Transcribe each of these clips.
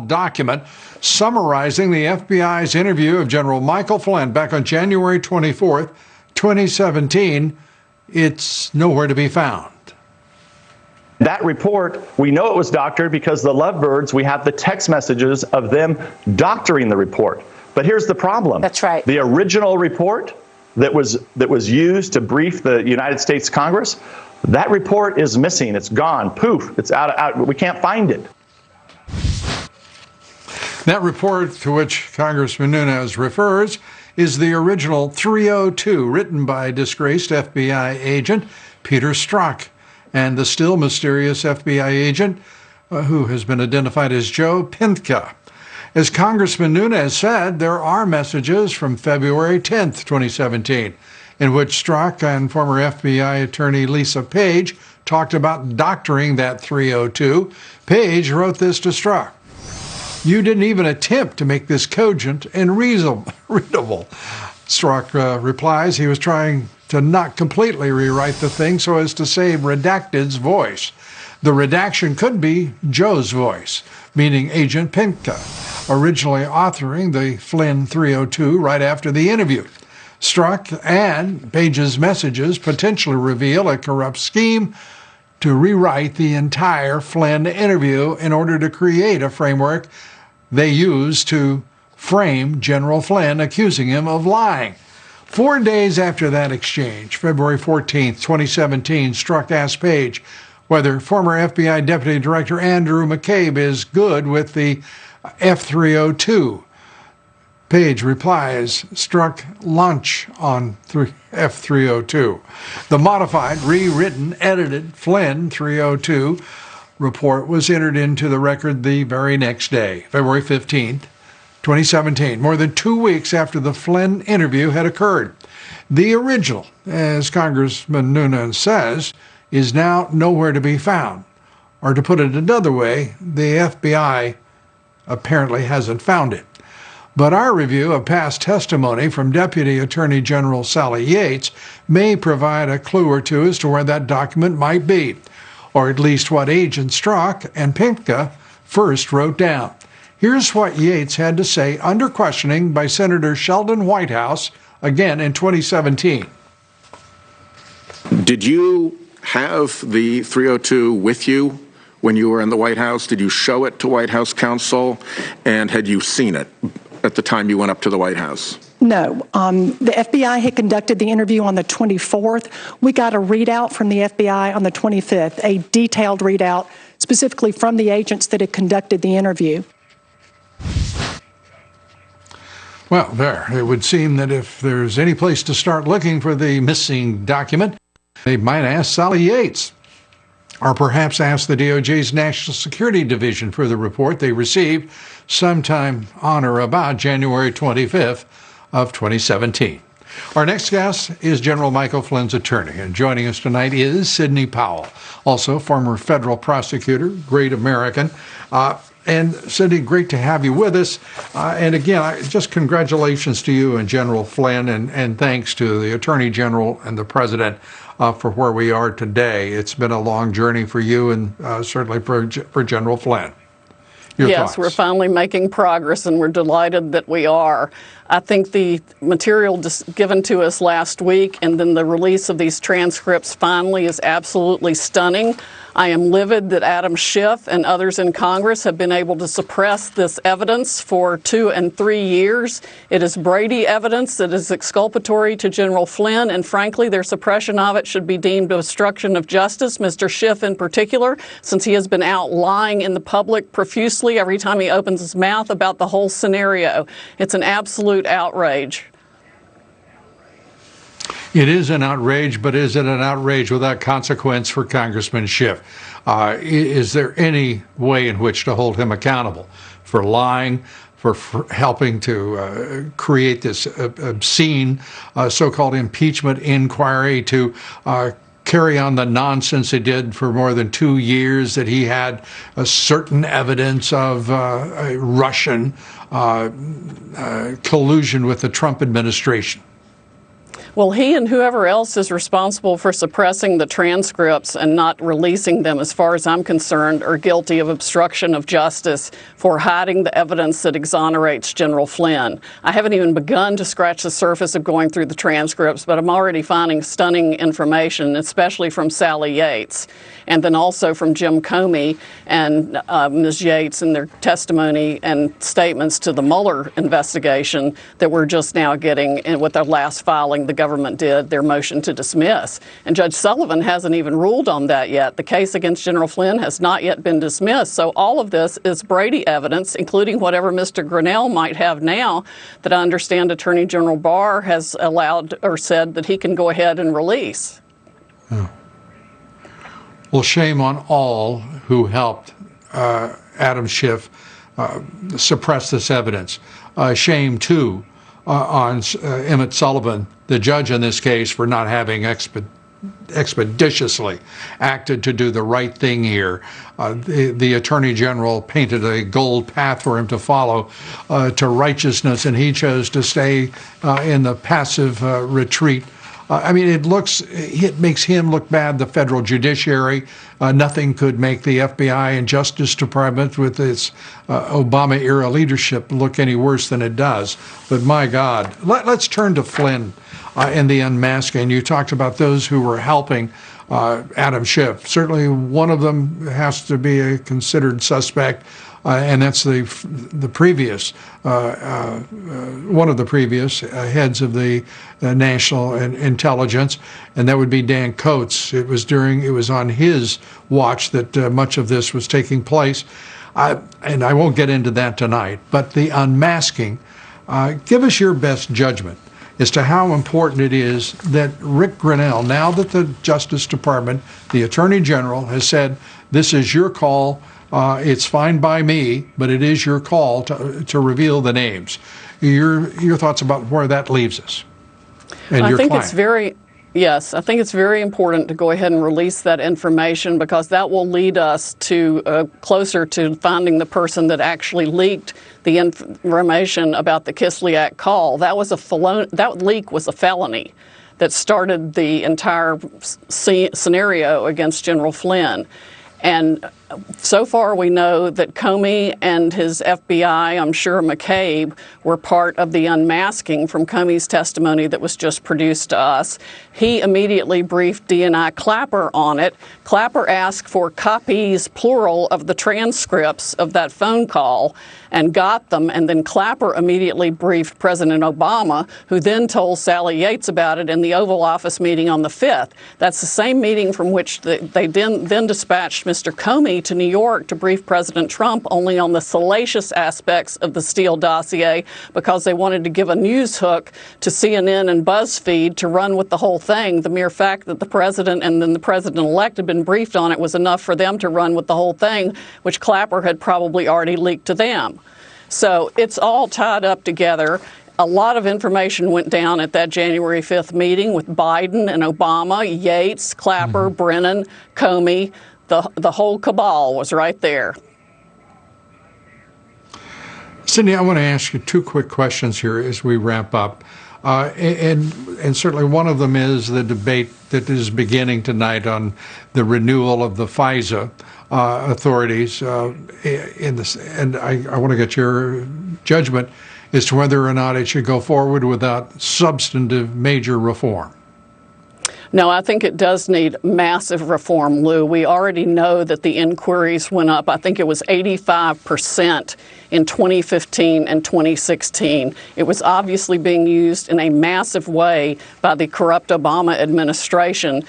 document summarizing the FBI's interview of General Michael Flynn back on January 24th, 2017. It's nowhere to be found. That report, we know it was doctored because the lovebirds, we have the text messages of them doctoring the report. But here's the problem. That's right. The original report that was used to brief the United States Congress, that report is missing. It's gone. Poof. It's out. We can't find it. That report to which Congressman Nunes refers is the original 302 written by disgraced FBI agent Peter Strzok and the still mysterious FBI agent who has been identified as Joe Pintka. As Congressman Nunes said, there are messages from February 10th, 2017, in which Strzok and former FBI attorney Lisa Page talked about doctoring that 302. Page wrote this to Strzok: "You didn't even attempt to make this cogent and readable." Strzok replies he was trying to not completely rewrite the thing so as to save redacted's voice. The redaction could be Joe's voice, meaning Agent Pintka, originally authoring the Flynn 302 right after the interview. Strzok and Page's messages potentially reveal a corrupt scheme to rewrite the entire Flynn interview in order to create a framework they use to frame General Flynn, accusing him of lying. 4 days after that exchange, February 14th, 2017, Strzok asked Page whether former FBI Deputy Director Andrew McCabe is good with the F-302. Page replies, Strzok launch on F-302. The modified, rewritten, edited Flynn 302 report was entered into the record the very next day, February 15th, 2017, more than 2 weeks after the Flynn interview had occurred. The original, as Congressman Nunes says, is now nowhere to be found. Or to put it another way, the FBI apparently hasn't found it. But our review of past testimony from Deputy Attorney General Sally Yates may provide a clue or two as to where that document might be, or at least what Agent Strzok and Pintka first wrote down. Here's what Yates had to say under questioning by Senator Sheldon Whitehouse, again in 2017. Did you have the 302 with you when you were in the White House? Did you show it to White House counsel? And had you seen it at the time you went up to the White House? No. The FBI had conducted the interview on the 24th. We got a readout from the FBI on the 25th, a detailed readout specifically from the agents that had conducted the interview. Well, there. It would seem that if there's any place to start looking for the missing document, they might ask Sally Yates, or perhaps ask the DOJ's National Security Division for the report they received sometime on or about January 25th of 2017. Our next guest is General Michael Flynn's attorney, and joining us tonight is Sidney Powell, also former federal prosecutor, great American. And Sidney, great to have you with us. And again, just congratulations to you and General Flynn, and thanks to the Attorney General and the President for where we are today. It's been a long journey for you and certainly for General Flynn. Your thoughts? We're finally making progress, and we're delighted that we are. I think the material given to us last week and then the release of these transcripts finally is absolutely stunning. I am livid that Adam Schiff and others in Congress have been able to suppress this evidence for 2 and 3 years. It is Brady evidence that is exculpatory to General Flynn, and frankly, their suppression of it should be deemed obstruction of justice, Mr. Schiff in particular, since he has been out lying in the public profusely every time he opens his mouth about the whole scenario. It's an absolute outrage. It is an outrage, but is it an outrage without consequence for Congressman Schiff? Is there any way in which to hold him accountable for lying, for helping to create this obscene so-called impeachment inquiry, to carry on the nonsense he did for more than 2 years, that he had a certain evidence of a Russian collusion with the Trump administration? Well, he and whoever else is responsible for suppressing the transcripts and not releasing them, as far as I'm concerned, are guilty of obstruction of justice for hiding the evidence that exonerates General Flynn. I haven't even begun to scratch the surface of going through the transcripts, but I'm already finding stunning information, especially from Sally Yates, and then also from Jim Comey and Ms. Yates in their testimony and statements to the Mueller investigation that we're just now getting with their last filing. The government did their motion to dismiss. And Judge Sullivan hasn't even ruled on that yet. The case against General Flynn has not yet been dismissed. So all of this is Brady evidence, including whatever Mr. Grenell might have now, that I understand Attorney General Barr has allowed or said that he can go ahead and release. Oh. Well, shame on all who helped Adam Schiff suppress this evidence. Shame, too, on Emmett Sullivan, the judge in this case, for not having expeditiously acted to do the right thing here. The Attorney General painted a gold path for him to follow to righteousness, and he chose to stay in the passive retreat. I mean, it makes him look bad, the federal judiciary. Nothing could make the FBI and Justice Department with its Obama-era leadership look any worse than it does. But my God, let's turn to Flynn and the unmasking. You talked about those who were helping Adam Schiff. Certainly one of them has to be a considered suspect. And that's the previous one of the previous heads of the national intelligence, and that would be Dan Coates. It was on his watch that much of this was taking place, and I won't get into that tonight. But the unmasking, give us your best judgment as to how important it is that Rick Grenell, now that the Justice Department, the Attorney General, has said this is your call. It's fine by me, but it is your call to reveal the names. Your thoughts about where that leaves us and your client. I think it's very important to go ahead and release that information, because that will lead us to closer to finding the person that actually leaked the information about the Kislyak call. That leak was a felony that started the entire scenario against General Flynn. And so far we know that Comey and his FBI, I'm sure McCabe, were part of the unmasking from Comey's testimony that was just produced to us. He immediately briefed DNI Clapper on it. Clapper asked for copies, plural, of the transcripts of that phone call and got them, and then Clapper immediately briefed President Obama, who then told Sally Yates about it in the Oval Office meeting on the 5th. That's the same meeting from which they then dispatched Mr. Comey to New York to brief President Trump only on the salacious aspects of the Steele dossier, because they wanted to give a news hook to CNN and BuzzFeed to run with the whole thing. The mere fact that the president and then the president-elect had been briefed on it was enough for them to run with the whole thing, which Clapper had probably already leaked to them. So it's all tied up together. A lot of information went down at that January 5th meeting with Biden and Obama, Yates, Clapper, Brennan, Comey. The whole cabal was right there. Sidney, I want to ask you two quick questions here as we wrap up. And certainly one of them is the debate that is beginning tonight on the renewal of the FISA authorities. And I want to get your judgment as to whether or not it should go forward without substantive major reform. No, I think it does need massive reform, Lou. We already know that the inquiries went up. I think it was 85% in 2015 and 2016. It was obviously being used in a massive way by the corrupt Obama administration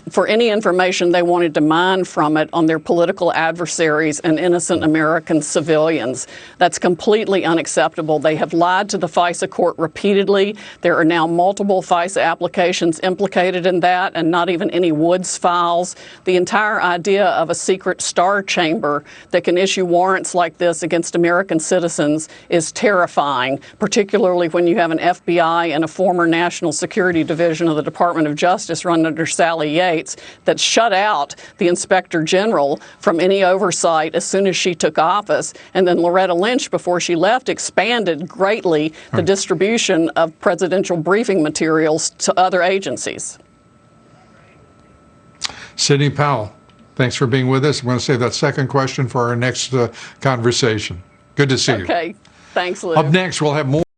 for any information they wanted to mine from it on their political adversaries and innocent American civilians. That's completely unacceptable. They have lied to the FISA court repeatedly. There are now multiple FISA applications implicated in that, and not even any Woods files. The entire idea of a secret star chamber that can issue warrants like this against American American citizens is terrifying, particularly when you have an FBI and a former National Security Division of the Department of Justice run under Sally Yates that shut out the Inspector General from any oversight as soon as she took office. And then Loretta Lynch, before she left, expanded greatly the distribution of presidential briefing materials to other agencies. Sidney Powell, thanks for being with us. I'm going to save that second question for our next conversation. Good to see you. Okay. Thanks, Lou. Up next, we'll have more.